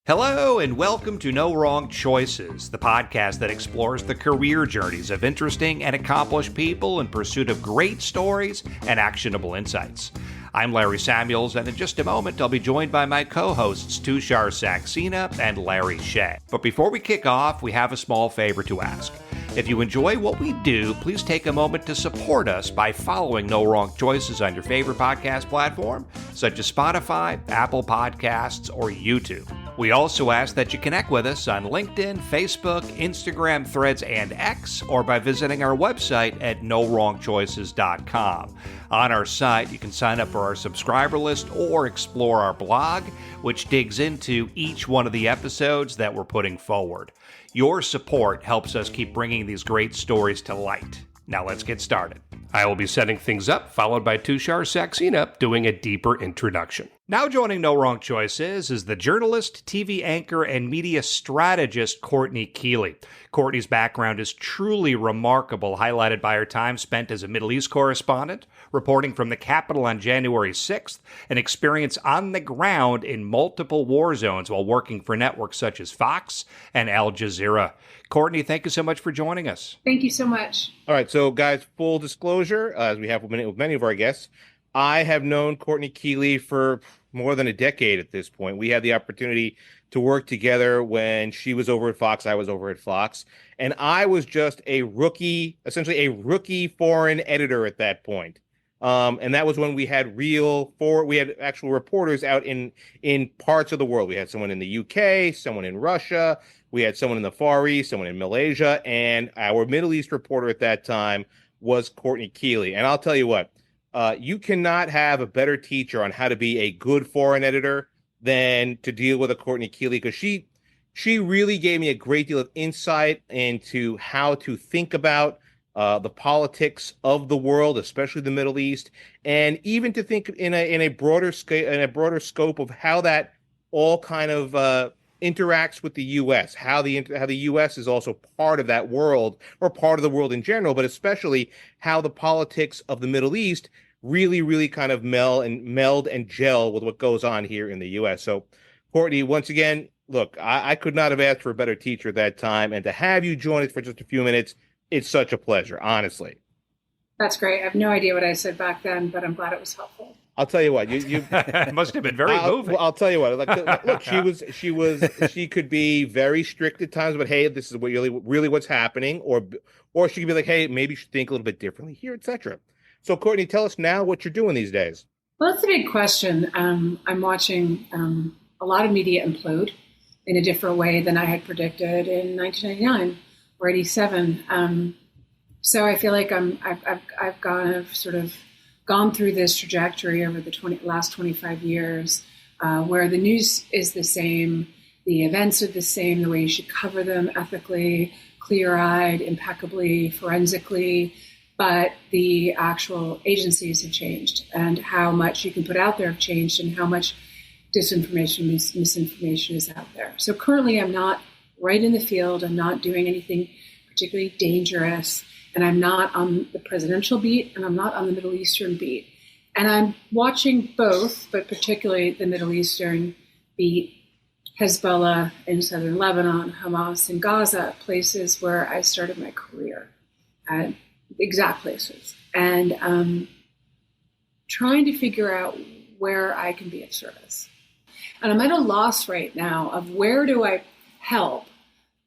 Hello and welcome to No Wrong Choices, the podcast that explores the career journeys of interesting and accomplished people in pursuit of great stories and actionable insights. I'm Larry Samuels, and in just a moment, I'll be joined by my co-hosts Tushar Saxena and Larry Shea. But before we kick off, we have a small favor to ask. If you enjoy what we do, please take a moment to support us by following No Wrong Choices on your favorite podcast platform, such as Spotify, Apple Podcasts, or YouTube. We also ask that you connect with us on LinkedIn, Facebook, Instagram, Threads, and X, or by visiting our website at nowrongchoices.com. On our site, you can sign up for our subscriber list or explore our blog, which digs into each one of the episodes that we're putting forward. Your support helps us keep bringing these great stories to light. Now let's get started. I will be setting things up, followed by Tushar Saxena doing a deeper introduction. Now joining No Wrong Choices is the journalist, TV anchor, and media strategist Courtney Kealy. Courtney's background is truly remarkable, highlighted by her time spent as a Middle East correspondent, reporting from the Capitol on January 6th, and experience on the ground in multiple war zones while working for networks such as Fox and Al Jazeera. Courtney, thank you so much for joining us. Thank you so much. All right, so guys, full disclosure, as we have with many of our guests, I have known Courtney Kealy for more than a decade at this point. We had the opportunity to work together when she was over at Fox, I was over at Fox, and I was just a rookie, essentially a rookie foreign editor at that point. And that was when we had actual reporters out in parts of the world. We had someone in the UK, someone in Russia, we had someone in the Far East, someone in Malaysia, and our Middle East reporter at that time was Courtney Kealy. And I'll tell you what, you cannot have a better teacher on how to be a good foreign editor than to deal with a Courtney Kealy, because she really gave me a great deal of insight into how to think about the politics of the world, especially the Middle East, and even to think in a broader scope of how that all kind of interacts with the U.S., how the U.S. is also part of that world, or part of the world in general, but especially how the politics of the Middle East really kind of meld and gel with what goes on here in the U.S. So, Courtney, once again, look, I could not have asked for a better teacher at that time, and to have you join us for just a few minutes, it's such a pleasure, honestly. That's great. I have no idea what I said back then, but I'm glad it was helpful. I'll tell you what, you it must have been very moving. I'll tell you what. Look, she could be very strict at times, but hey, this is what really what's happening, or she could be like, hey, maybe you should think a little bit differently here, etc. So, Courtney, tell us now what you're doing these days. Well, that's a big question. I'm watching a lot of media implode in a different way than I had predicted in 1999 or 87. So I feel like I've gone through this trajectory over the last 25 years, where the news is the same, the events are the same, the way you should cover them ethically, clear-eyed, impeccably, forensically, but the actual agencies have changed, and how much you can put out there have changed, and how much disinformation, misinformation is out there. So currently I'm not right in the field. I'm not doing anything particularly dangerous, and I'm not on the presidential beat, and I'm not on the Middle Eastern beat. And I'm watching both, but particularly the Middle Eastern beat, Hezbollah in southern Lebanon, Hamas in Gaza, places where I started my career, exact places, and trying to figure out where I can be of service. And I'm at a loss right now of where do I help,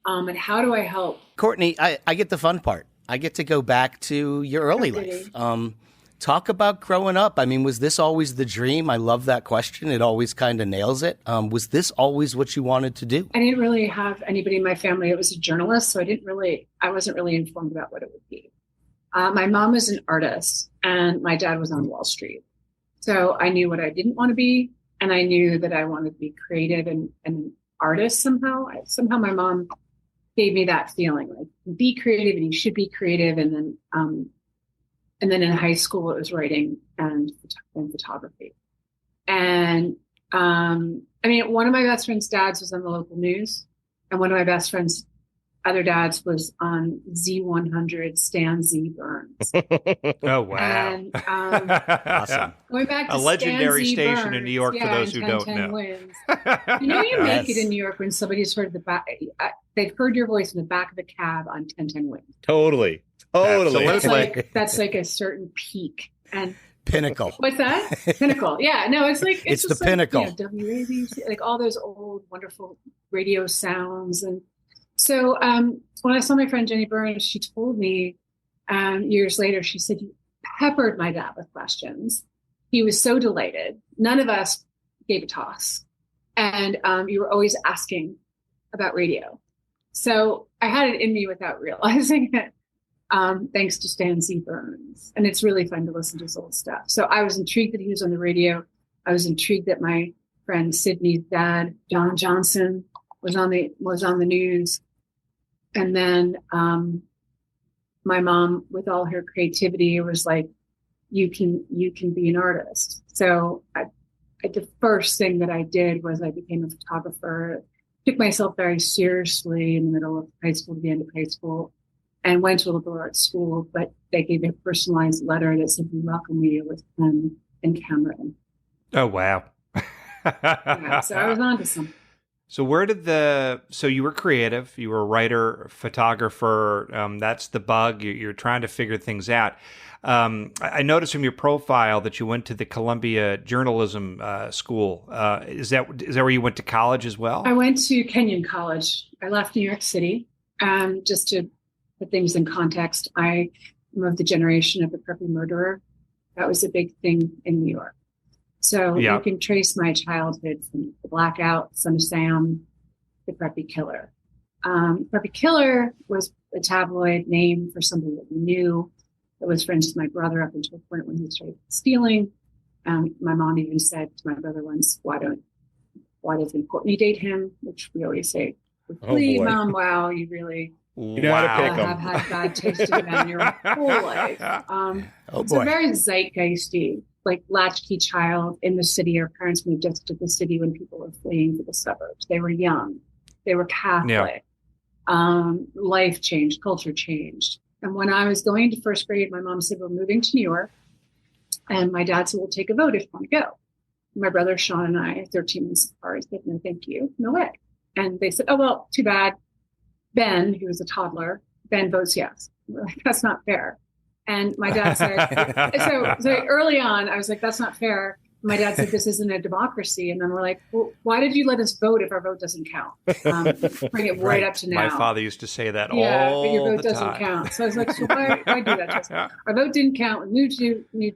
and how do I help? Courtney, I get the fun part. I get to go back to your early life. Talk about growing up. I mean, was this always the dream? I love that question. It always kind of nails it. Was this always what you wanted to do? I didn't really have anybody in my family that was a journalist, so I wasn't really informed about what it would be. My mom was an artist, and my dad was on Wall Street. So I knew what I didn't want to be, and I knew that I wanted to be creative and an artist somehow. Somehow my mom gave me that feeling, like, be creative and you should be creative. And then in high school, it was writing and photography. And I mean, one of my best friend's dads was on the local news, and one of my best friend's other dads was on Z100 Stan Z Burns. Oh, wow. And Awesome. going back to A legendary Stan Z station Burns, in New York for those who don't 10-10 know. wins. You know, you make it Yes. in New York when somebody's heard the back. They've heard your voice in the back of a cab on 10-10 wins. Totally. Absolutely. That's like a certain peak. And Pinnacle. what's that? Pinnacle. Yeah, no, it's like It's the just pinnacle. Like, WABC, like all those old wonderful radio sounds. And so when I saw my friend Jenny Burns, she told me years later, she said, you peppered my dad with questions. He was so delighted. None of us gave a toss. And you were always asking about radio. So I had it in me without realizing it. Thanks to Stan Z Burns. And it's really fun to listen to his old stuff. So I was intrigued that he was on the radio. I was intrigued that my friend Sydney's dad, John Johnson, was on the news. And then my mom, with all her creativity, was like, you can be an artist. So the first thing that I did was I became a photographer, took myself very seriously in the middle of high school to the end of high school, and went to a liberal arts school, but they gave me a personalized letter that said, we welcome you with pen and camera. Oh, wow. Yeah, so I was on to something. So so you were creative, you were a writer, photographer, that's the bug, you're trying to figure things out. I noticed from your profile that you went to the Columbia Journalism School. Is that where you went to college as well? I went to Kenyon College. I left New York City. Just to put things in context, I'm of the generation of the preppy murderer. That was a big thing in New York. So you can trace my childhood from the Blackout, Son of Sam, the Preppy Killer. Preppy Killer was a tabloid name for somebody that we knew, that was friends with my brother up until a point when he started stealing. My mom even said to my brother once, why doesn't Courtney date him? Which we always say, please, Mom, wow, you really know how to pick 'em. have had bad taste in men your whole life. So very zeitgeisty, like latchkey child in the city. Our parents moved us to the city when people were fleeing to the suburbs. They were young. They were Catholic. Life changed. Culture changed. And when I was going to first grade, my mom said, we're moving to New York. And my dad said, we'll take a vote if you want to go. My brother Sean and I, 13 months apart, said, no, thank you. No way. And they said, oh, well, too bad. Ben, who was a toddler, Ben votes yes. We're like, that's not fair. And my dad said, so early on, I was like, that's not fair. My dad said, this isn't a democracy. And then we're like, well, why did you let us vote if our vote doesn't count? Bring it right up to now. My father used to say that all the time. Yeah, but your vote doesn't count. So I was like, so why do that to us? Our vote didn't count. We moved to New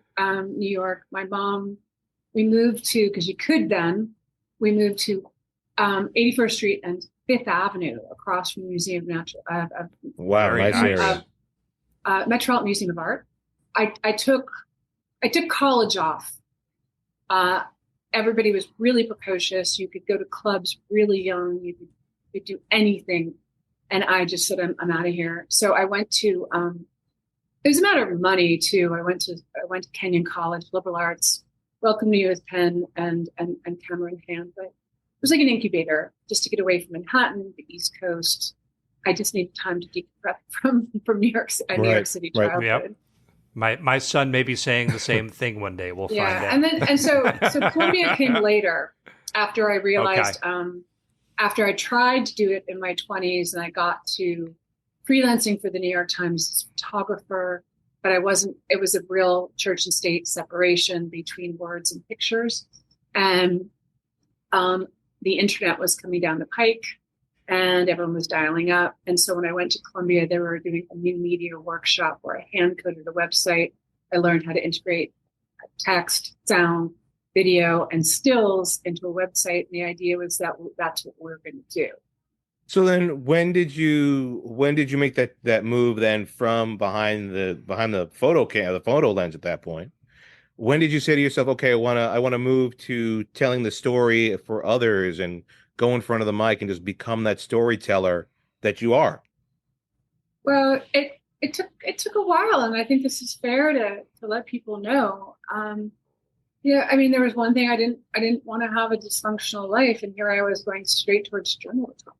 York. My mom, we moved to, because you could then, we moved to 81st Street and 5th Avenue across from the Museum of Natural. Wow, nice area. Metropolitan Museum of Art. I took college off. Everybody was really precocious. You could go to clubs really young. You could do anything. And I just said, I'm out of here. So I went to, it was a matter of money too. I went to Kenyon College, liberal arts, welcomed me with pen and camera in hand. But it was like an incubator just to get away from Manhattan, the East Coast. I just needed time to decompress from New York City childhood. Yep. My son may be saying the same thing one day. We'll find out. And so Columbia came later after I realized, after I tried to do it in my 20s and I got to freelancing for the New York Times as a photographer, but it was a real church and state separation between words and pictures. And the internet was coming down the pike and everyone was dialing up. And so when I went to Columbia, they were doing a new media workshop where I hand coded a website. I learned how to integrate text, sound, video, and stills into a website. And the idea was that that's what we're going to do. So then when did you make that move then from behind the photo lens at that point? When did you say to yourself, okay, I want to move to telling the story for others and go in front of the mic and just become that storyteller that you are? Well, it took a while, and I think this is fair to let people know. I mean, there was one thing I didn't want to have a dysfunctional life, and here I was going straight towards journalism.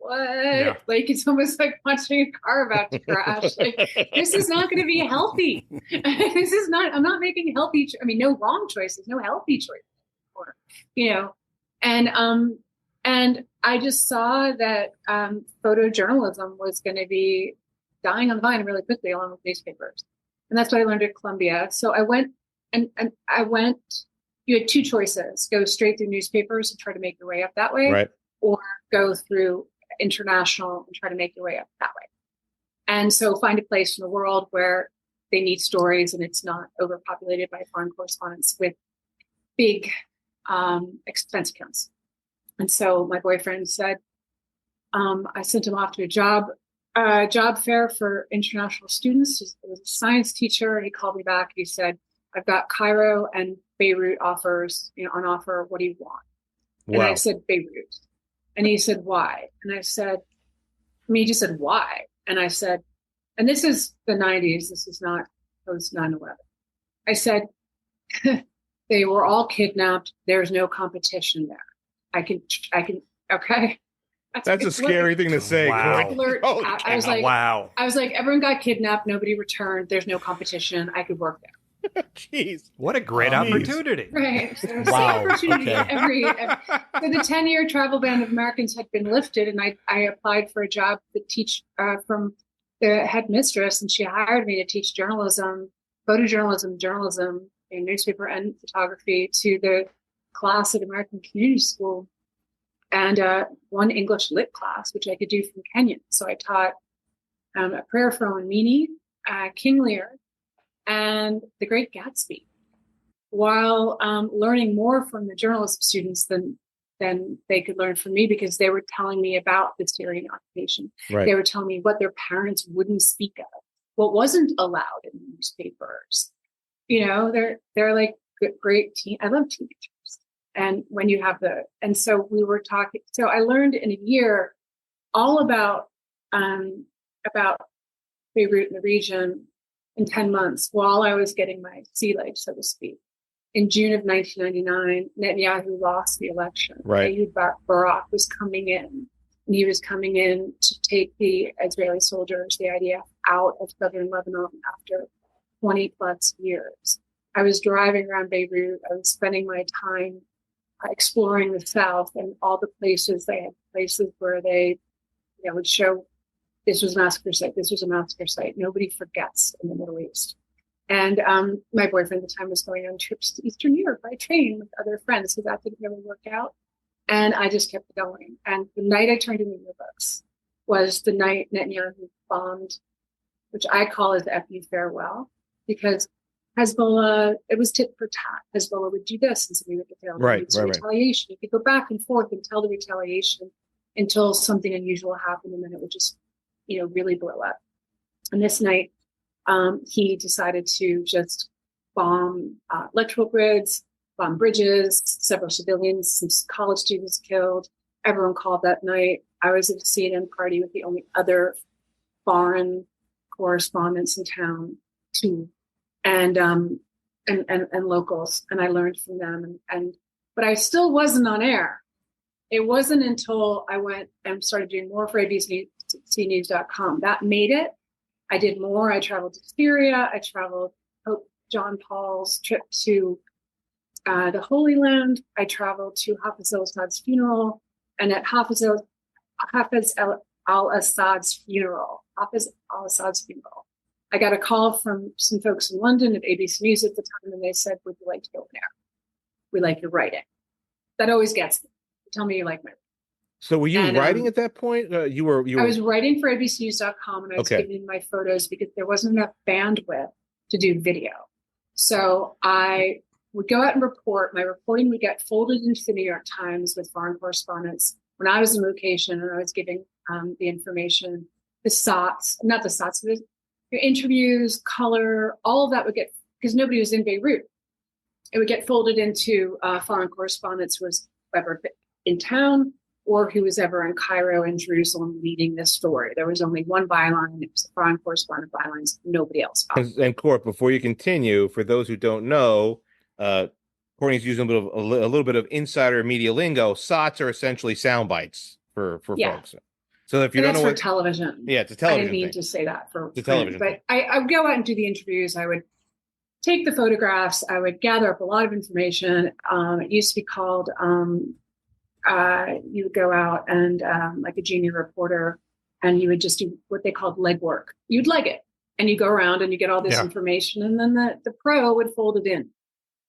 what? Yeah. Like, it's almost like watching a car about to crash. Like, this is not going to be healthy. I'm not making healthy, no wrong choices, no healthy choices. Or, and I just saw that photojournalism was going to be dying on the vine really quickly along with newspapers. And that's what I learned at Columbia. So I went you had two choices: go straight through newspapers and try to make your way up that way, Right. or go through international and try to make your way up that way. And so find a place in the world where they need stories and it's not overpopulated by foreign correspondents with big expense accounts. And so my boyfriend said, I sent him off to a job fair for international students. He was a science teacher. He called me back. He said, I've got Cairo and Beirut offers, on offer. What do you want? Wow. And I said, Beirut. And he said, why? And I said, he just said, why? And I said, and this is the 90s. This is not post 9/11. I said, they were all kidnapped. There's no competition there. I can, okay. That's a scary thing to say. Wow. I was like, wow. I was like, everyone got kidnapped. Nobody returned. There's no competition. I could work there. Jeez. What a great opportunity. Right. So Wow. opportunity Okay. so the 10-year travel ban of Americans had been lifted, and I applied for a job to teach from the headmistress, and she hired me to teach journalism, photojournalism, journalism, and newspaper and photography to the class at American Community School, and one English lit class, which I could do from Kenyan. So I taught a prayer for Meany, King Lear, and The Great Gatsby, while learning more from the journalism students than they could learn from me, because they were telling me about the Syrian occupation. Right. They were telling me what their parents wouldn't speak of, what wasn't allowed in the newspapers. They're like great I love teenagers. And when you have and so we were talking, so I learned in a year all about Beirut and the region in 10 months while I was getting my sea legs, so to speak. In June of 1999, Netanyahu lost the election. Right. Ehud Barak was coming in, and he was coming in to take the Israeli soldiers, the IDF, out of southern Lebanon after 20 plus years. I was driving around Beirut. I was spending my time exploring the South and all the places. They had places where they would show this was a massacre site. This was a massacre site. Nobody forgets in the Middle East. And my boyfriend at the time was going on trips to Eastern Europe by train with other friends, so that didn't really work out. And I just kept going. And the night I turned in the yearbooks was the night Netanyahu bombed, which I call his FU farewell, because Hezbollah, it was tit for tat. Hezbollah would do this, and somebody would get failed. Right. Retaliation. You could go back and forth and tell the retaliation until something unusual happened, and then it would just really blow up. And this night, he decided to just bomb electrical grids, bomb bridges, several civilians, some college students killed. Everyone called that night. I was at a CNN party with the only other foreign correspondents in town, too, and locals. And I learned from them. But I still wasn't on air. It wasn't until I went and started doing more for abcnews.com that made it. I did more. I traveled to Syria. I traveled Pope John Paul's trip to the Holy Land. I traveled to Hafiz al-Assad's funeral, and at Hafiz al-Assad's funeral, I got a call from some folks in London at ABC News at the time, and they said, "Would you like to go on air? We like your writing." That always gets me. Tell me you like my writing. So were you writing at that point? You were. I was writing for abcnews.com, and I was giving my photos because there wasn't enough bandwidth to do video. So I would go out and report. My reporting would get folded into the New York Times with foreign correspondents when I was in location, and I was giving the information, the SOTs, not the SOTs, the interviews, color, all of that would get, because nobody was in Beirut. It would get folded into foreign correspondents who was ever in town, or who was ever in Cairo and Jerusalem leading this story. There was only one byline. It was the foreign correspondent bylines. Nobody else. And Court, before you continue, for those who don't know, Courtney's using a little bit of insider media lingo. SOTs are essentially sound bites for folks. So if you But don't that's know for television. yeah, it's a I television didn't mean thing. to say that for It's a print, television but I would go out and do the interviews. I would take the photographs. I would gather up a lot of information. It used to be called, you would go out and like a junior reporter, and you would just do what they called legwork. You'd leg it, and you go around and you get all this information, and then the pro would fold it in.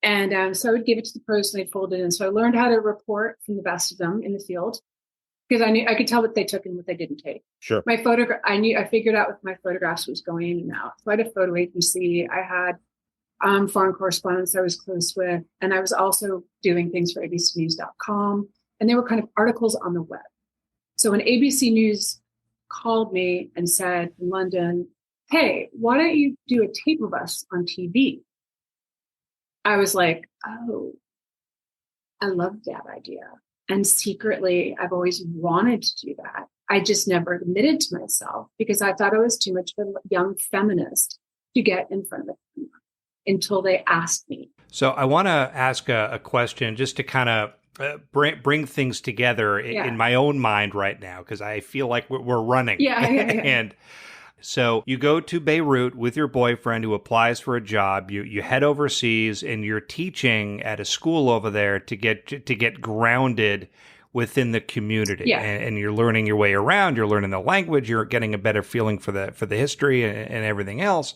And so I would give it to the pros and they'd fold it in. So I learned how to report from the best of them in the field, because I could tell what they took and what they didn't take. Sure. My photograph, I figured out what my photographs was going in and out. So I had a photo agency. I had foreign correspondents I was close with, and I was also doing things for abcnews.com, and they were kind of articles on the web. So when ABC News called me and said in London, "Hey, why don't you do a tape of us on TV?" I was like, "Oh, I love that idea." And secretly, I've always wanted to do that. I just never admitted to myself because I thought I was too much of a young feminist to get in front of the camera until they asked me. So I want to ask a question just to kind of bring things together in my own mind right now, because I feel like we're running. Yeah. And so you go to Beirut with your boyfriend who applies for a job. You head overseas and you're teaching at a school over there to get grounded within the community. Yeah. And you're learning your way around. You're learning the language. You're getting a better feeling for the history and everything else.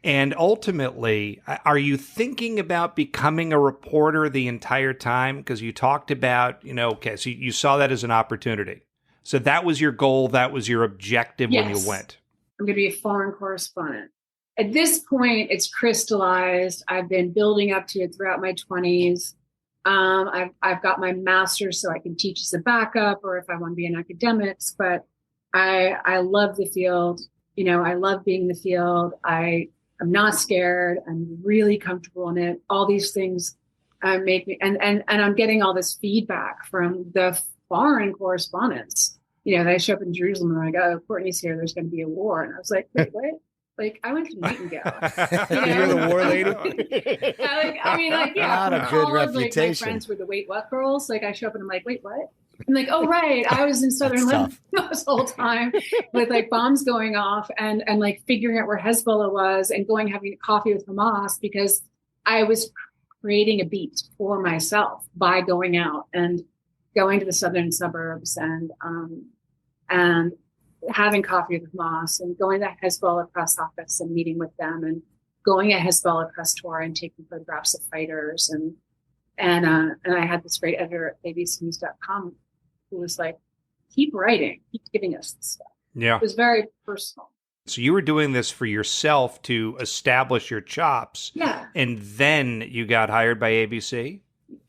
And ultimately, are you thinking about becoming a reporter the entire time? Because you talked about, okay, so you saw that as an opportunity. So that was your goal. That was your objective when you went. I'm going to be a foreign correspondent. At this point, it's crystallized. I've been building up to it throughout my 20s. I've got my master's so I can teach as a backup or if I want to be in academics, but I love the field. I love being in the field. I'm not scared. I'm really comfortable in it. All these things make me, and I'm getting all this feedback from the foreign correspondents. They show up in Jerusalem and they're like, "Oh, Courtney's here. There's going to be a war." And I was like, "Wait, what?" Like, I went to meet and go. You're the war lady. Not a good reputation. My friends were the Wait What girls. Like, I show up and I'm like, "Wait, what?" I'm like, "Oh, right. I was in Southern Lebanon this whole time with like bombs going off and like figuring out where Hezbollah was and having coffee with Hamas because I was creating a beat for myself by going out and going to the southern suburbs and having coffee with Hamas and going to Hezbollah press office and meeting with them and going to Hezbollah press tour and taking photographs of fighters and I had this great editor at abcnews.com who was like, "Keep writing, keep giving us this stuff." Yeah, it was very personal. So you were doing this for yourself to establish your chops. Yeah, and then you got hired by ABC.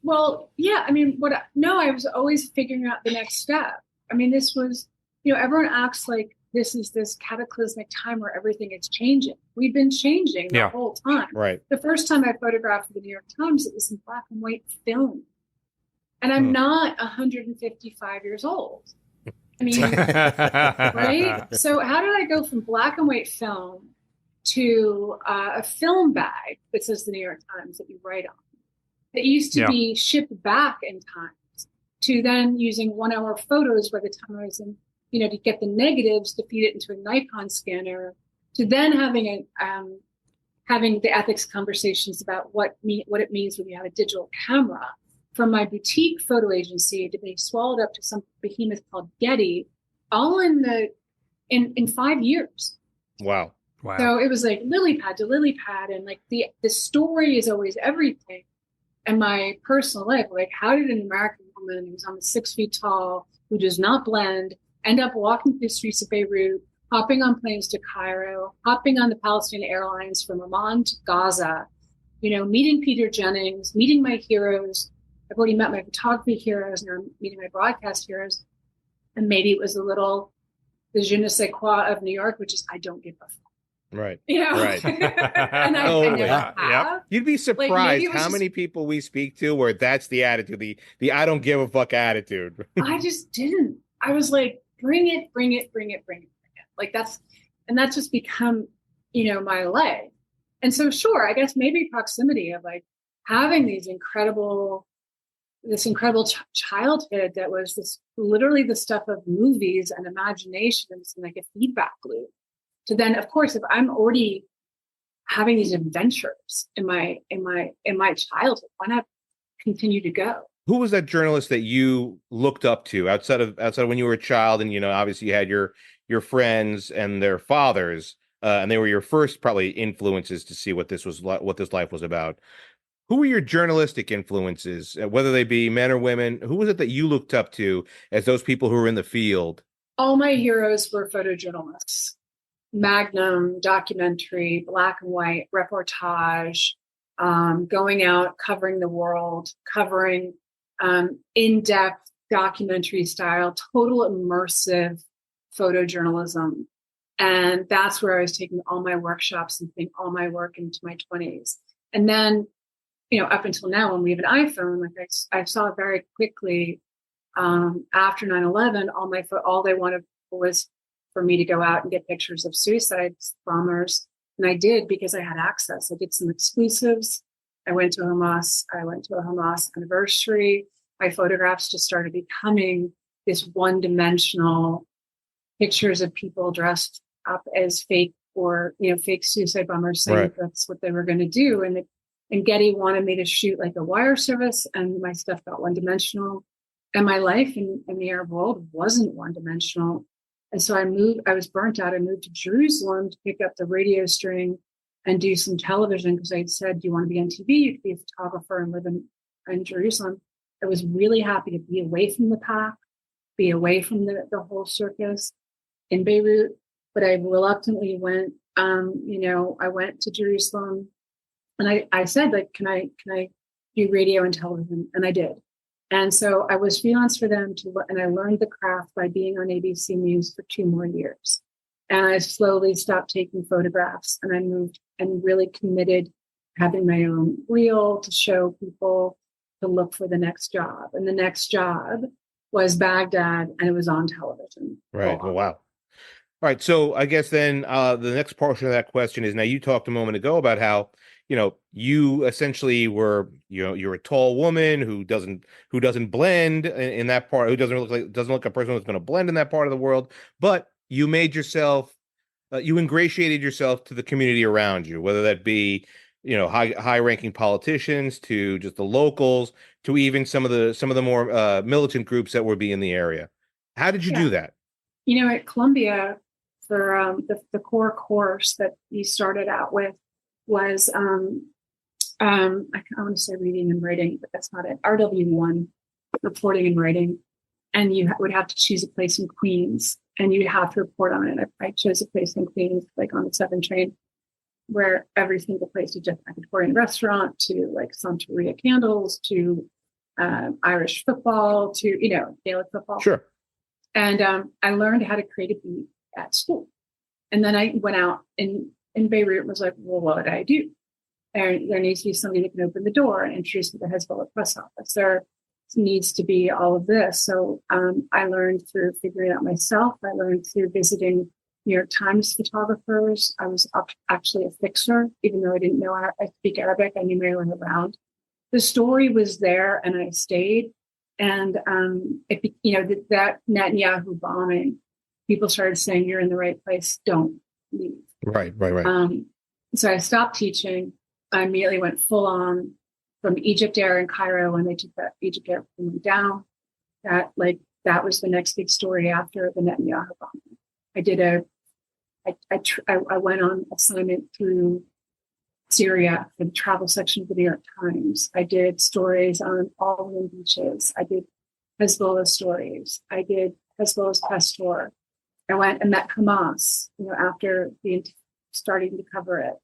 Well, yeah. I mean, I was always figuring out the next step. I mean, this was, everyone acts like this is this cataclysmic time where everything is changing. We've been changing the whole time. Right. The first time I photographed for the New York Times, it was in black and white film. And I'm not 155 years old. I mean, right? So how did I go from black and white film to a film bag that says the New York Times that you write on? That used to be shipped back in Times to then using 1 hour photos by the time I was in, to get the negatives to feed it into a Nikon scanner, to then having the ethics conversations about what it means when you have a digital camera, from my boutique photo agency to being swallowed up to some behemoth called Getty, all in 5 years. Wow. So it was like lily pad to lily pad, and like the story is always everything. And my personal life, like, how did an American woman who's almost 6 feet tall, who does not blend, end up walking through the streets of Beirut, hopping on planes to Cairo, hopping on the Palestinian Airlines from Amman to Gaza, meeting Peter Jennings, meeting my heroes. I've already met my photography heroes, and I'm meeting my broadcast heroes. And maybe it was a little the je ne sais quoi of New York, which is I don't give a fuck. Right. Right. And I never have. Yep. You'd be surprised how many people we speak to where that's the attitude, the I don't give a fuck attitude. I just didn't. I was like, bring it. Like that's just become, my life. And so, sure, I guess maybe proximity of like having these incredible this incredible childhood that was this literally the stuff of movies and imaginations and like a feedback loop. To then, of course, if I'm already having these adventures in my childhood, why not continue to go? Who was that journalist that you looked up to outside of when you were a child? And obviously you had your friends and their fathers, and they were your first probably influences to see what this life was about. Who were your journalistic influences, whether they be men or women? Who was it that you looked up to as those people who were in the field? All my heroes were photojournalists. Magnum, documentary, black and white, reportage, going out, covering the world, covering in-depth documentary style, total immersive photojournalism. And that's where I was taking all my workshops and putting all my work into my 20s. And then, up until now, when we have an iPhone, like I saw very quickly after 9/11, all they wanted was for me to go out and get pictures of suicide bombers. And I did because I had access. I did some exclusives. I went to a Hamas anniversary. My photographs just started becoming this one-dimensional pictures of people dressed up as fake or, fake suicide bombers saying right. That's what they were going to do. And Getty wanted me to shoot like a wire service, and my stuff got one-dimensional. And my life in the Arab world wasn't one-dimensional. And so I was burnt out. I moved to Jerusalem to pick up the radio string and do some television because I said, do you want to be on TV? You could be a photographer and live in Jerusalem. I was really happy to be away from the pack, be away from the whole circus in Beirut. But I reluctantly went, I went to Jerusalem and I said, like, can I do radio and television? And I did. And so I was freelance for them and I learned the craft by being on ABC News for 2 more years. And I slowly stopped taking photographs and I moved and really committed having my own reel to show people to look for the next job. And the next job was Baghdad, and it was on television. Right. Oh, wow. All right. So I guess then the next portion of that question is, now you talked a moment ago about how, you essentially were, you're a tall woman who doesn't blend in that part, who doesn't look like a person who's going to blend in that part of the world, but you made yourself, you ingratiated yourself to the community around you, whether that be, high ranking politicians to just the locals to even some of the more militant groups that would be in the area. How did you do that? At Columbia, for the core course that you started out with was I want to say reading and writing, but that's not it. RW1, reporting and writing, and you would have to choose a place in Queens, and you'd have to report on it. I chose a place in Queens, like on the 7 train, where every single place, to just a Victorian restaurant to like Santeria candles to Irish football to Gaelic football. Sure. And I learned how to create a beat at school, and then I went out in Beirut and was like, well, what would I do? There needs to be somebody that can open the door and introduce me to the Hezbollah press office. There needs to be all of this. So I learned through figuring it out myself. I learned through visiting New York Times photographers. I was actually a fixer, even though I didn't know how I speak Arabic. I knew my way around. The story was there, and I stayed. And that Netanyahu bombing, people started saying, "You're in the right place. Don't leave." Right. So I stopped teaching. I immediately went full on from Egypt Air in Cairo when they took that Egypt Air plane down. That was the next big story after the Netanyahu bombing. I went on assignment through Syria for the travel section of the New York Times. I did stories on all the beaches. I did Hezbollah stories. I did Hezbollah's press tour. I went and met Hamas, after starting to cover it.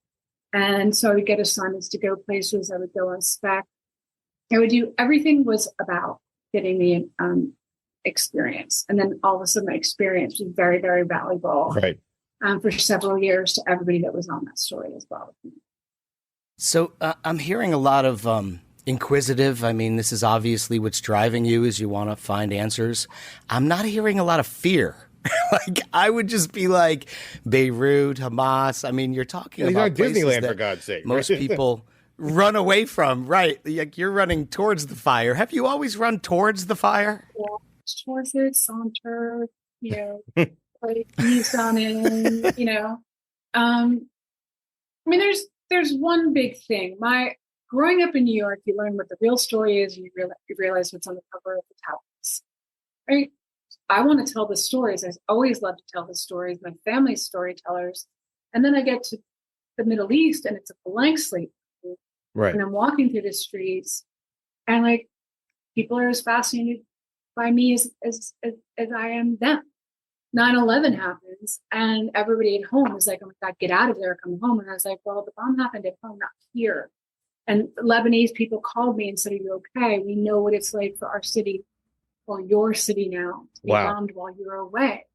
And so I would get assignments to go places. I would go on spec. I would do, everything was about getting the experience. And then all of a sudden my experience was very, very valuable for several years to everybody that was on that story as well. So I'm hearing a lot of inquisitive. I mean, this is obviously what's driving you, is you want to find answers. I'm not hearing a lot of fear. Like, I would just be like, Beirut, Hamas. I mean, you're talking about Disneyland, for God's sake. Most people, run away from. Right. Like you're running towards the fire. Have you always run towards the fire? Towards it, saunter, like ease on in, I mean, there's one big thing. Growing up in New York, you learn what the real story is, and you realize what's on the cover of the tablets. Right? I want to tell the stories. I always love to tell the stories. My family's storytellers, and then I get to the Middle East, and it's a blank slate. Right. And I'm walking through the streets, and like people are as fascinated by me as I am them. 9/11 happens, and everybody at home is like, "Oh my God, get out of there, come home." And I was like, "Well, the bomb happened at home, not here." And Lebanese people called me and said, "Are you okay? We know what it's like for our city, or your city now, to be bombed while you're away."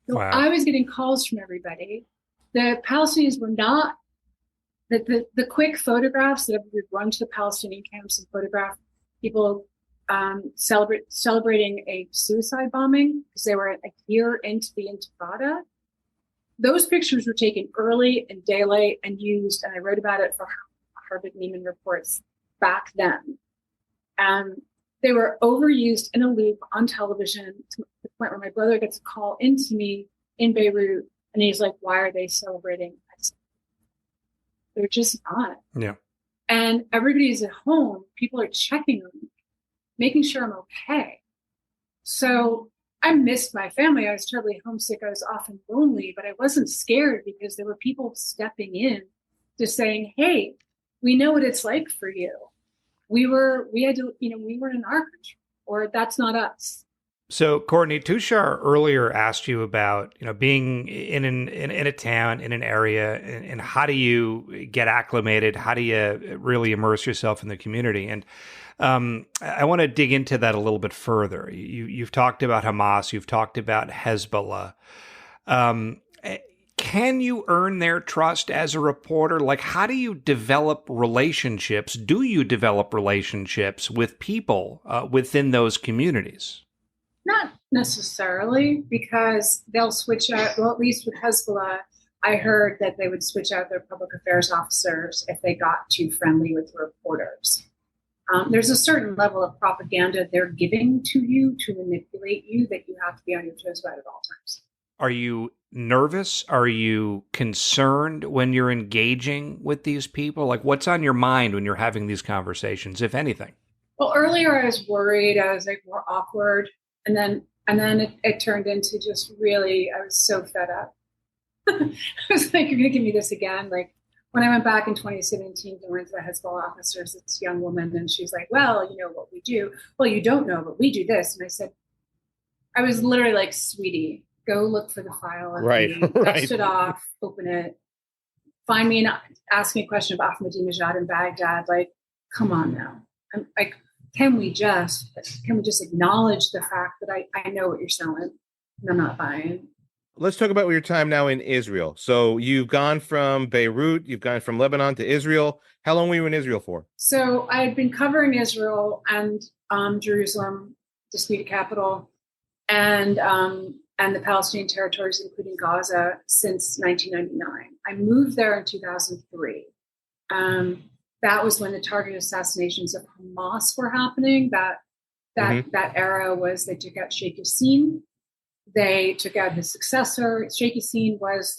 So I was getting calls from everybody. The Palestinians were not the quick photographs that would run to the Palestinian camps and photograph people celebrating a suicide bombing because they were a year into the Intifada. Those pictures were taken early in daylight and used, and I wrote about it for Harvard Neiman reports back then. They were overused in a loop on television to the point where my brother gets a call into me in Beirut, and he's like, "Why are they celebrating?" I said, "They're just not." Yeah. And everybody's at home. People are checking on me, making sure I'm okay. So I missed my family. I was terribly homesick. I was often lonely, but I wasn't scared because there were people stepping in to saying, "Hey, we know what it's like for you. We were in our country, or that's not us." So, Courtney, Tushar earlier asked you about, being in a town, in an area, and how do you get acclimated? How do you really immerse yourself in the community? And I want to dig into that a little bit further. You've talked about Hamas. You've talked about Hezbollah. Can you earn their trust as a reporter? Like, how do you develop relationships? Do you develop relationships with people within those communities? Not necessarily, because they'll switch out, well, at least with Hezbollah, I heard that they would switch out their public affairs officers if they got too friendly with reporters. There's a certain level of propaganda they're giving to you to manipulate you that you have to be on your toes about at all times. Are you nervous? Are you concerned when you're engaging with these people? Like, what's on your mind when you're having these conversations, if anything? Well, earlier I was worried. I was like more awkward. And then it turned into just really, I was so fed up. I was like, "You're going to give me this again?" Like when I went back in 2017 to learn to the Hezbollah officers, this young woman, and she's like, "Well, you know what we do." "Well, you don't know, but we do this." And I said, I was literally like, "Sweetie, go look for the file. Dust it off, open it, find me and ask me a question about Ahmadinejad in Baghdad. Like, come on now." I'm like, can we just acknowledge the fact that I know what you're selling and I'm not buying? Let's talk about your time now in Israel. So you've gone from Beirut, you've gone from Lebanon to Israel. How long were you in Israel for? So I had been covering Israel and Jerusalem, disputed capital, and the Palestinian territories, including Gaza, since 1999. I moved there in 2003. That was when the targeted assassinations of Hamas were happening. That era was, they took out Sheikh Yassin. They took out his successor. Sheikh Yassin was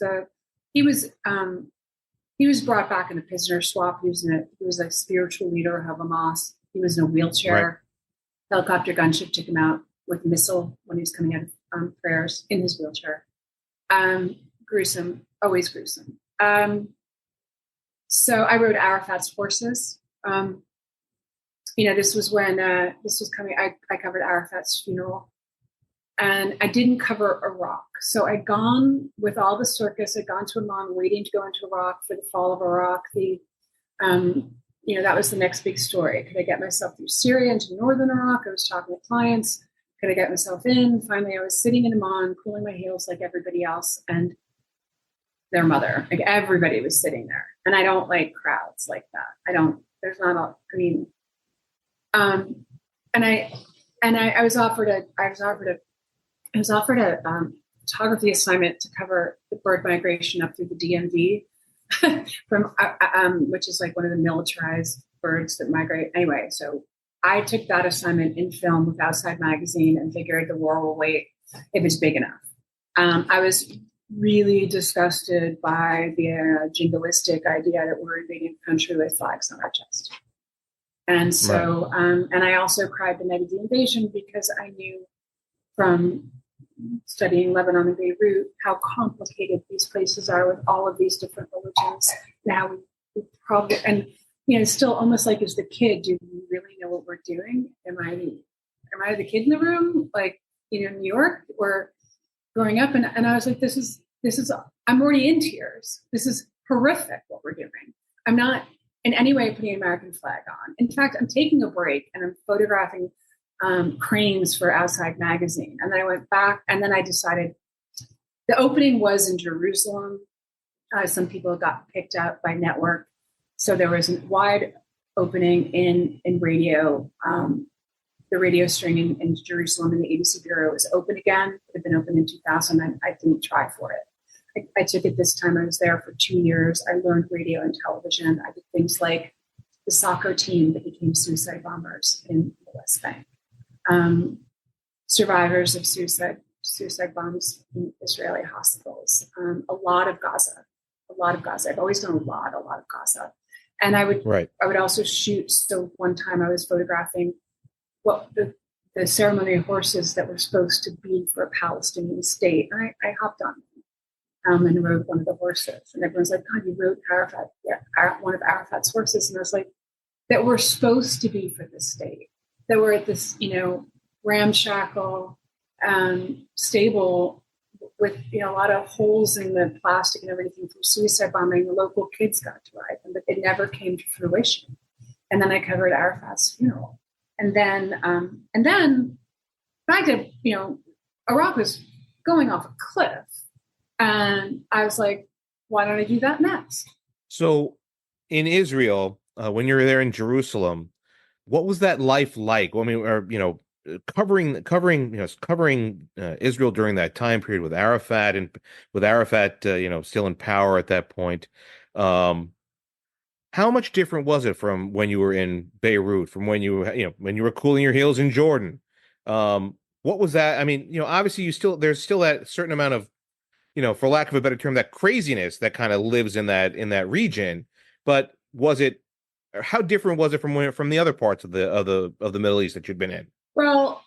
he was brought back in a prisoner swap. He was a spiritual leader of Hamas. He was in a wheelchair. Right. Helicopter gunship took him out with a missile when he was coming out of prayers in his wheelchair. Gruesome, always gruesome. So I rode Arafat's horses. This was when this was coming. I covered Arafat's funeral, and I didn't cover Iraq. So I'd gone with all the circus. I'd gone to Amman, waiting to go into Iraq for the fall of Iraq. That was the next big story. Could I get myself through Syria into northern Iraq? I was talking to clients. Could I get myself in? Finally, I was sitting in Amman, cooling my heels like everybody else, and their mother, like everybody was sitting there. And I don't like crowds like that. I was offered a photography assignment to cover the bird migration up through the DMV. from which is like one of the militarized birds that migrate. Anyway, so I took that assignment in film with Outside Magazine and figured the war will wait if it's big enough. I was really disgusted by the jingoistic idea that we're invading a country with flags on our chest. And so, and I also cried the night of the invasion because I knew from studying Lebanon and Beirut how complicated these places are with all of these different religions. Now we probably, and it's still almost like as the kid, do we really know what we're doing? Am I the kid in the room? Like, New York, or growing up, and I was like, this is I'm already in tears. This is horrific what we're doing. I'm not in any way putting an American flag on. In fact, I'm taking a break and I'm photographing cranes for Outside Magazine. And then I went back, and then I decided the opening was in Jerusalem. Some people got picked up by network. So there was a wide opening in radio. The radio string in Jerusalem in the ABC Bureau was open again. It had been open in 2000. I didn't try for it. I took it this time. I was there for 2 years. I learned radio and television. I did things like the soccer team that became suicide bombers in the West Bank. Survivors of suicide bombs in Israeli hospitals. A lot of Gaza. I've always done a lot of Gaza. And I would also shoot. So one time I was photographing the ceremonial horses that were supposed to be for a Palestinian state. And I hopped on them and rode one of the horses. And everyone's like, God, you rode Arafat, one of Arafat's horses. And I was like, that were supposed to be for the state. That were at this, ramshackle stable with, a lot of holes in the plastic and everything from suicide bombing. The local kids got to ride them, but it never came to fruition. And then I covered Arafat's funeral. And then back to, Iraq was going off a cliff. And I was like, why don't I do that next? So in Israel, when you're there in Jerusalem, what was that life like? Well, I mean, covering Israel during that time period with Arafat still in power at that point. How much different was it from when you were in Beirut, from when you were cooling your heels in Jordan? What was that? I mean, obviously there's still that certain amount of, for lack of a better term, that craziness that kind of lives in that region. But how different was it from the other parts of the Middle East that you'd been in? Well,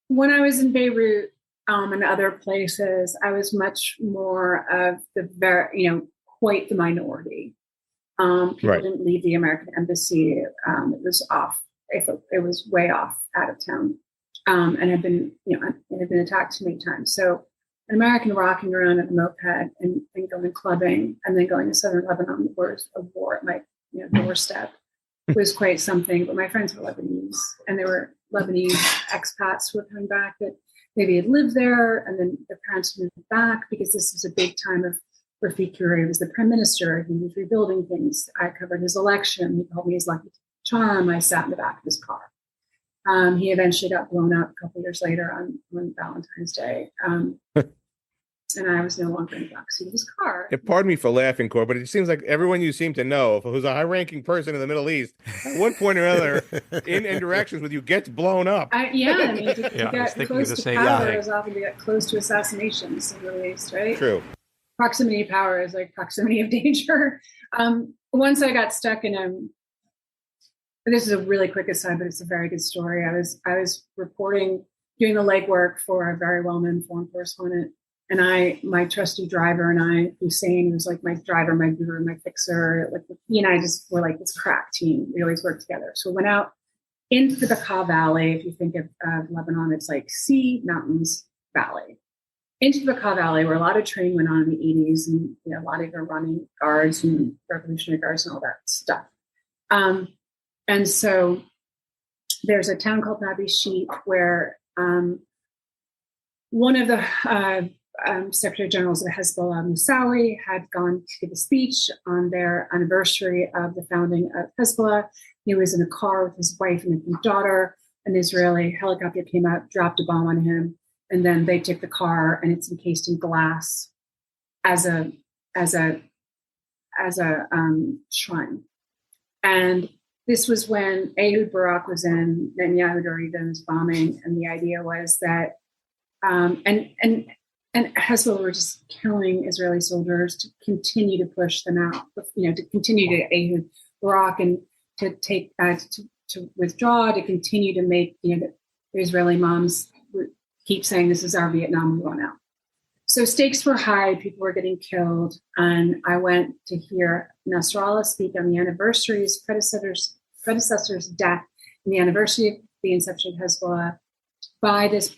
when I was in Beirut and other places, I was much more of quite the minority. People didn't leave the American embassy. It was off. It was way off out of town, and had been attacked many times. So an American rocking around at a moped and going clubbing, and then going to southern Lebanon, where it's a war at my doorstep, was quite something. But my friends were Lebanese, and they were Lebanese expats who were coming back that maybe had lived there, and then their parents moved back because this was a big time of Rafiq Hariri was the prime minister. He was rebuilding things. I covered his election. He called me his lucky charm. I sat in the back of his car. He eventually got blown up a couple of years later on Valentine's Day. And I was no longer in the backseat of his car. Yeah, pardon me for laughing, Cor, but it seems like everyone you seem to know who's a high-ranking person in the Middle East, at one point or another, in interactions with you, gets blown up. To get close to power is often to get close to assassinations in the Middle East, right? True. Proximity of power is like proximity of danger. Once I got stuck in this is a really quick aside, but it's a very good story. I was doing the legwork for a very well-known foreign correspondent. And my trusty driver and I, Hussein, was like my driver, my guru, my fixer. Like he and I just were like this crack team. We always worked together. So we went out into the Bekaa Valley. If you think of Lebanon, it's like sea, mountains, valley. Into the Bekaa Valley, where a lot of training went on in the 80s, and a lot of Iranian guards and Revolutionary Guards and all that stuff. And so there's a town called Nabi Sheep where one of the Secretary Generals of Hezbollah, Moussawi, had gone to give a speech on their anniversary of the founding of Hezbollah. He was in a car with his wife and daughter. An Israeli helicopter came out, dropped a bomb on him, and then they took the car, and it's encased in glass as a shrine. And this was when Ehud Barak was in, Netanyahu had already done this bombing, and the idea was that and Hezbollah were just killing Israeli soldiers to continue to push them out, to continue to Ehud Barak and to take to withdraw, to continue to make the Israeli moms keep saying this is our Vietnam, we're going out. So stakes were high, people were getting killed, and I went to hear Nasrallah speak on the anniversary of his predecessor's death and the anniversary of the inception of Hezbollah by this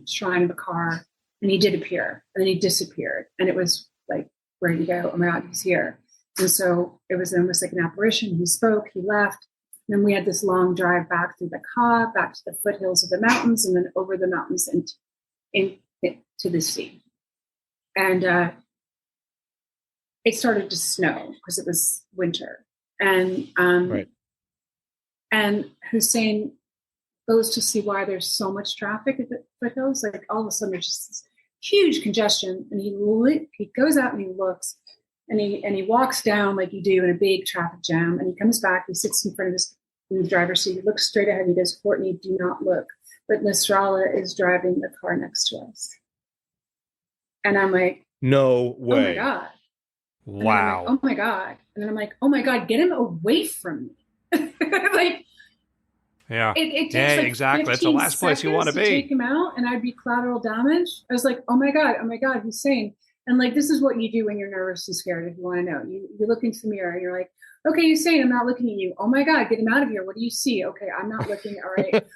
shrine of a car, and he did appear, and then he disappeared, and it was like, where'd he go? Oh my God, he's here. And so it was almost like an apparition. He spoke, he left, and then we had this long drive back through the Ka, back to the foothills of the mountains, and then over the mountains and into the sea. And it started to snow because it was winter. And Right. And Hussein goes to see why there's so much traffic at the foothills. Like all of a sudden there's just this huge congestion. And he goes out and he looks, and he walks down like you do in a big traffic jam. And he comes back, he sits in front of the driver's seat, he looks straight ahead, he goes, "Courtney, do not look. But Nasrallah is driving the car next to us." And I'm like, No way. "Oh my God." Wow. Like, "Oh my God." And then I'm like, "Oh my God, get him away from me." Like, Yeah. it takes Yeah, like exactly. That's the 15 last place you want to seconds be. take him out, and I'd be collateral damage. I was like, oh my God, Hussein. And like, this is what you do when you're nervous and scared. If you want to know, you look into the mirror and you're like, "Okay, Hussein, I'm not looking at you." "Oh my God, get him out of here. What do you see?" "Okay, I'm not looking." "All right."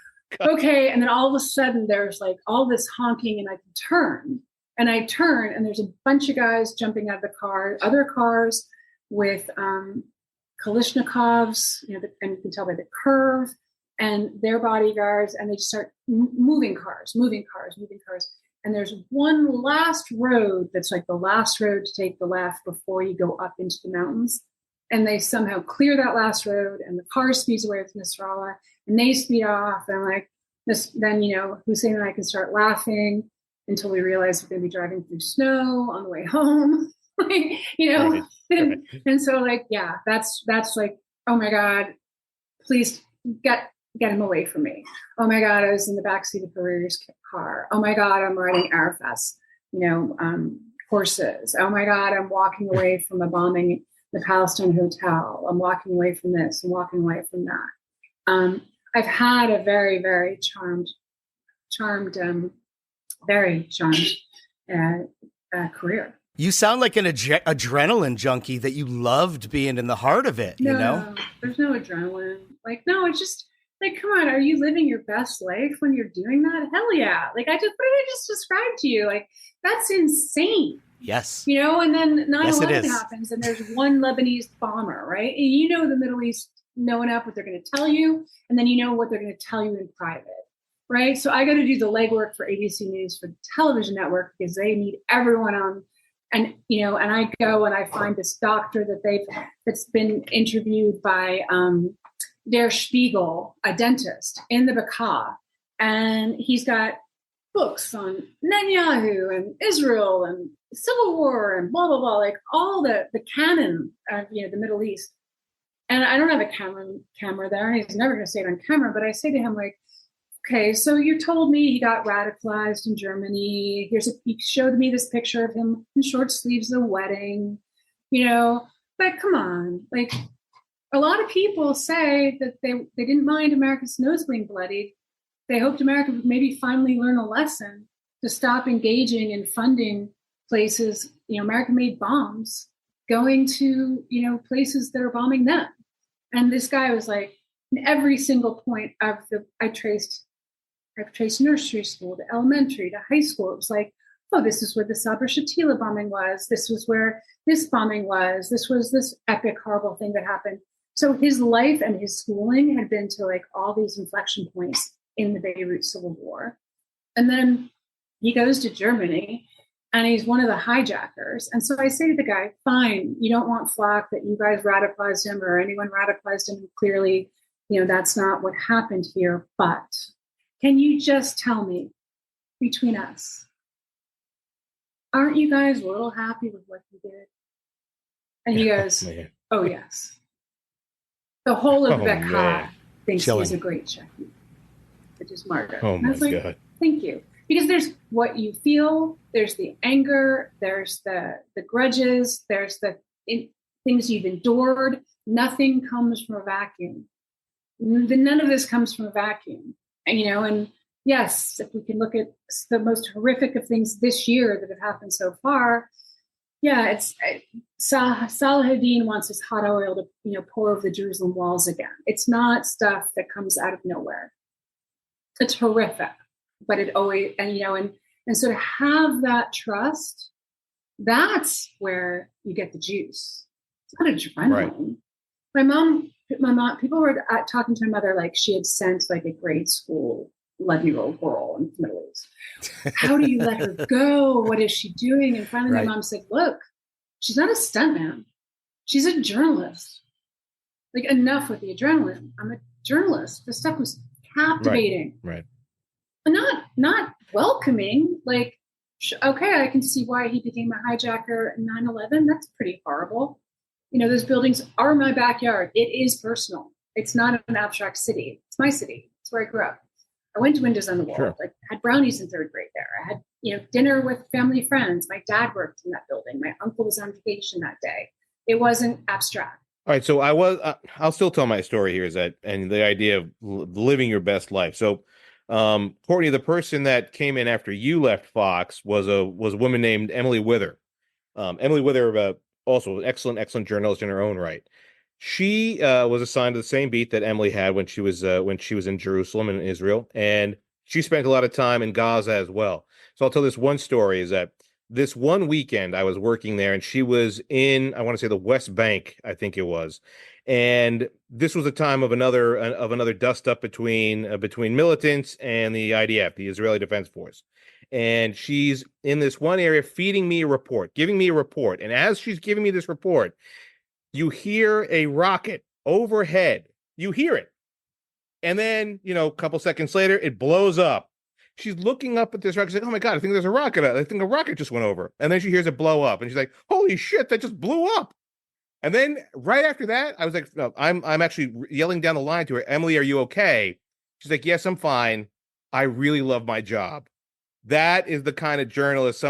"Okay." And then all of a sudden there's like all this honking, and I can turn. And I turn, and there's a bunch of guys jumping out of the car, other cars with Kalashnikovs, and you can tell by the curve, and their bodyguards, and they just start moving cars. And there's one last road that's like the last road to take the left before you go up into the mountains. And they somehow clear that last road, and the car speeds away with Nasrallah, and they speed off. And I'm like, then Hussein and I can start laughing until we realize we're going to be driving through snow on the way home. Right. And so like, yeah, that's like, oh my God, please get him away from me. Oh my God, I was in the backseat of Harir's car. Oh my God, I'm riding Arafat's, horses. Oh my God, I'm walking away from a bombing the Palestine hotel. I'm walking away from this. I'm walking away from that. I've had a very, very very charmed career. You sound like an adrenaline junkie that you loved being in the heart of it, No, there's no adrenaline. Like, no, it's just like, come on, are you living your best life when you're doing that? Hell yeah. Like, what did I just describe to you? Like, that's insane. Yes. And then 9/11 Yes, happens, and there's one Lebanese bomber, right? And the Middle East know enough what they're going to tell you, and then what they're going to tell you in private. Right. So I got to do the legwork for ABC News for the television network because they need everyone on. And, and I go and I find this doctor that's been interviewed by Der Spiegel, a dentist in the Bekaa. And he's got books on Netanyahu and Israel and Civil War and blah, blah, blah, like all the canon of, the Middle East. And I don't have a camera there. And he's never going to say it on camera. But I say to him, like, okay, so you told me he got radicalized in Germany. He showed me this picture of him in short sleeves at a wedding, but come on. Like, a lot of people say that they didn't mind America's nose being bloodied. They hoped America would maybe finally learn a lesson to stop engaging in funding places, American-made bombs, going to, places that are bombing them. And this guy was like, in every single point I've traced nursery school to elementary to high school. It was like, oh, this is where the Sabra Shatila bombing was. This was where this bombing was. This was this epic, horrible thing that happened. So his life and his schooling had been to like all these inflection points in the Beirut Civil War. And then he goes to Germany and he's one of the hijackers. And so I say to the guy, fine, you don't want flack that you guys radicalized him or anyone radicalized him. Clearly, that's not what happened here. But can you just tell me, between us, aren't you guys a little happy with what you did? And he goes, Man. oh, yes. The whole of Oh, the man. car thinks Chilling. he's a great chef, which is Margot. Oh, And I my was like, God. thank you. Because there's what you feel, there's the anger, there's the grudges, there's the things you've endured. Nothing comes from a vacuum. None of this comes from a vacuum. And, and yes, if we can look at the most horrific of things this year that have happened so far, yeah, it's Salahuddin wants his hot oil to pour over the Jerusalem walls again. It's not stuff that comes out of nowhere. It's horrific, but it always and so to have that trust, that's where you get the juice. It's not adrenaline. Right. My mom, people were talking to my mother like she had sent like a grade school 11-year-old girl in the Middle East. How do you let her go? What is she doing? And finally, my mom said, look, she's not a stuntman. She's a journalist. Like, enough with the adrenaline. I'm a journalist. The stuff was captivating. Right. And not welcoming. Like, okay, I can see why he became a hijacker in 9/11. That's pretty horrible. Those buildings are my backyard. It is personal. It's not an abstract city. It's my city. It's where I grew up. I went to Windows on the Wall. Sure. I had brownies in third grade there. I had, dinner with family friends. My dad worked in that building. My uncle was on vacation that day. It wasn't abstract. All right. So I'll still tell my story here and the idea of living your best life. So, Courtney, the person that came in after you left Fox was a woman named Emily Wither. Emily Wither, also excellent journalist in her own right. She was assigned to the same beat that Emily had when she was in Jerusalem and Israel, and she spent a lot of time in Gaza as well. So I'll tell this one story: is that this one weekend I was working there, and she was in, I want to say, the West Bank, I think it was, and this was a time of another dust up between militants and the IDF, the Israeli Defense Force. And she's in this one area giving me a report, and as she's giving me this report, you hear a rocket overhead. You hear it. And then, a couple seconds later, it blows up. She's looking up at this rocket. She's like, oh my God, I think there's a rocket. I think a rocket just went over. And then she hears it blow up. And she's like, holy shit, that just blew up. And then right after that, I was like, no, I'm actually yelling down the line to her, Emily, are you okay? She's like, yes, I'm fine. I really love my job. That is the kind of journalist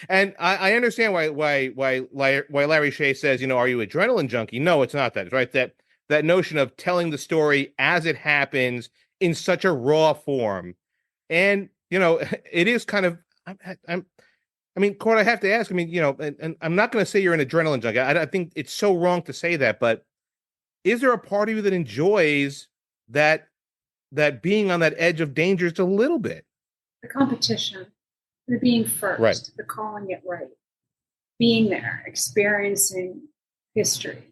and I understand why Larry Shea says, are you adrenaline junkie? No, it's not that. It's right that notion of telling the story as it happens in such a raw form. And it is kind of Court, I have to ask, and I'm not going to say you're an adrenaline junkie. I think it's so wrong to say that, but is there a part of you that enjoys that being on that edge of danger just a little bit? The competition, the being first, right. The calling it right, being there, experiencing history.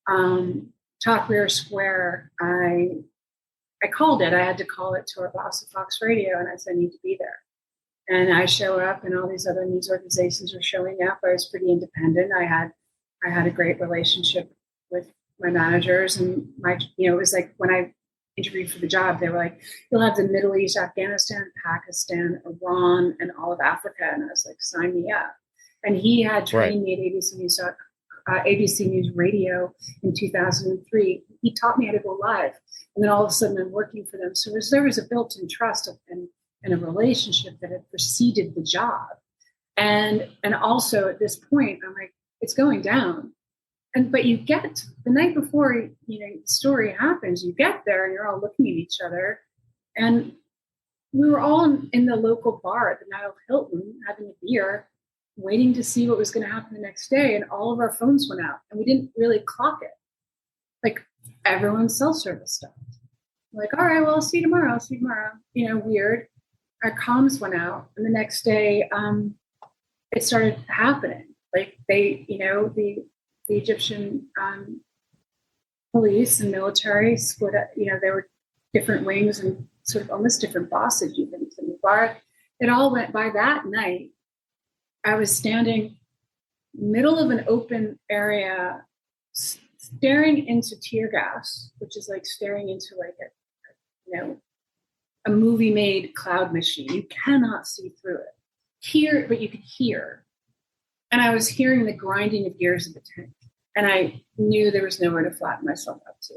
Tahrir Square, I called it. I had to call it to our boss at Fox Radio, and I said, I need to be there. And I show up, and all these other news organizations are showing up. I was pretty independent. I had a great relationship with my managers, and it was like when I interviewed for the job, they were like, you'll have the Middle East, Afghanistan, Pakistan, Iran, and all of Africa. And I was like, sign me up. And he had trained me at ABC News Radio in 2003. He taught me how to go live. And then all of a sudden I'm working for them. So there was a built-in trust and a relationship that had preceded the job. And also at this point, I'm like, it's going down. But you get the night before, the story happens, you get there and you're all looking at each other. And we were all in the local bar at the Nile Hilton having a beer, waiting to see what was going to happen the next day. And all of our phones went out and we didn't really clock it. Like everyone's self-service stopped. Like, all right, well, I'll see you tomorrow. Weird. Our comms went out. And the next day, it started happening. Like they, the Egyptian police and military split up, there were different wings and sort of almost different bosses even to Mubarak. It all went by that night. I was standing middle of an open area, staring into tear gas, which is like staring into like a movie-made cloud machine. You cannot see through it. But you could hear. And I was hearing the grinding of gears of the tank. And I knew there was nowhere to flatten myself up to.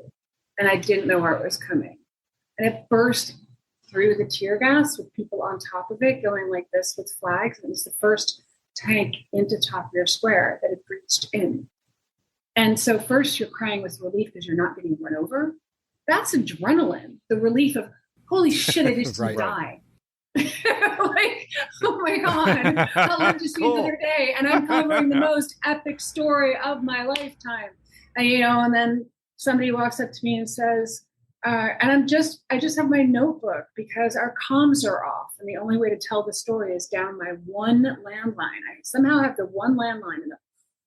And I didn't know where it was coming. And it burst through the tear gas with people on top of it going like this with flags. And it was the first tank into Top-Gear Square that had breached in. And so first you're crying with relief because you're not getting run over. That's adrenaline. The relief of, holy shit, I just didn't die. Like, oh my God, I lived to see another day. And I'm covering the most epic story of my lifetime. And, and then somebody walks up to me and says, and I just have my notebook because our comms are off. And the only way to tell the story is down my one landline. I somehow have the one landline in the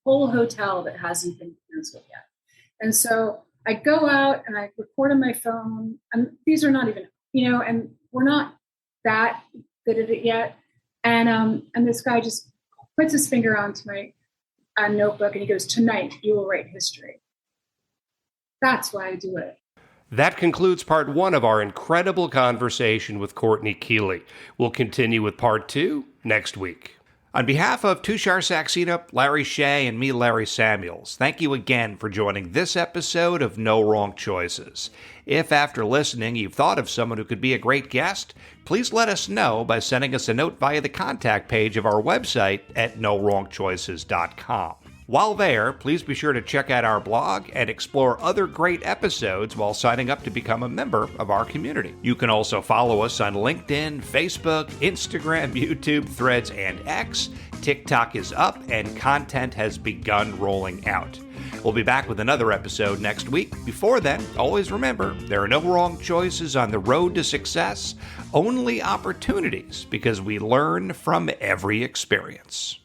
whole hotel that hasn't been canceled yet. And so I go out and I record on my phone. And these are not even, and we're not that good at it yet. And this guy just puts his finger onto my notebook and he goes, "Tonight you will write history." That's why I do it. That concludes part 1 of our incredible conversation with Courtney Kealy. We'll continue with part 2 next week. On behalf of Tushar Saxena, Larry Shea, and me, Larry Samuels, thank you again for joining this episode of No Wrong Choices. If after listening you've thought of someone who could be a great guest, please let us know by sending us a note via the contact page of our website at nowrongchoices.com. While there, please be sure to check out our blog and explore other great episodes while signing up to become a member of our community. You can also follow us on LinkedIn, Facebook, Instagram, YouTube, Threads, and X. TikTok is up and content has begun rolling out. We'll be back with another episode next week. Before then, always remember, there are no wrong choices on the road to success, only opportunities, because we learn from every experience.